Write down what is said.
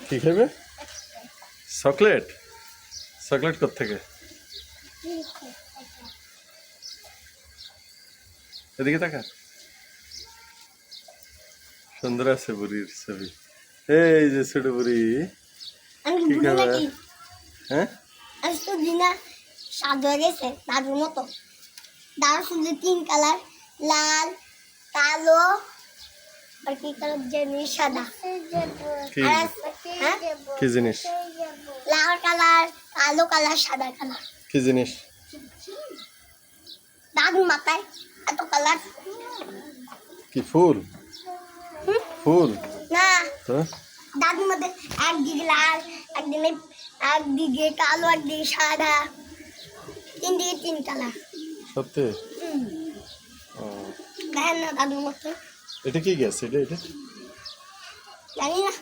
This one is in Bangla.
কি খাবে? চকলেট? চকলেট কোত্থেকে? এদিকে তাকা। সুন্দর আছে বুড়ির ছবি। এই যে ছোট বুড়ি কি খাবে? হ্যাঁ স্বাদ হয়ে গেছে দাদুর মতো। দাদুর শুধু 3 কালার, লাল, কালো আর কি কালার জানি সাদা। কি জিনিস? লাল কালার, কালো কালার, সাদা কালার। কি জিনিস? দাদুর মাথায় এত কালার। কি ফুল? ফুল না, তো দাদুর মধ্যে একদিকে লাল, একদিকে কালো, একদিকে সাদা, 3 দিকে 3 কালার। সত্যি? দেখেন না দাদুর মতো? এটা কি গ্যাস? এটা জানি না।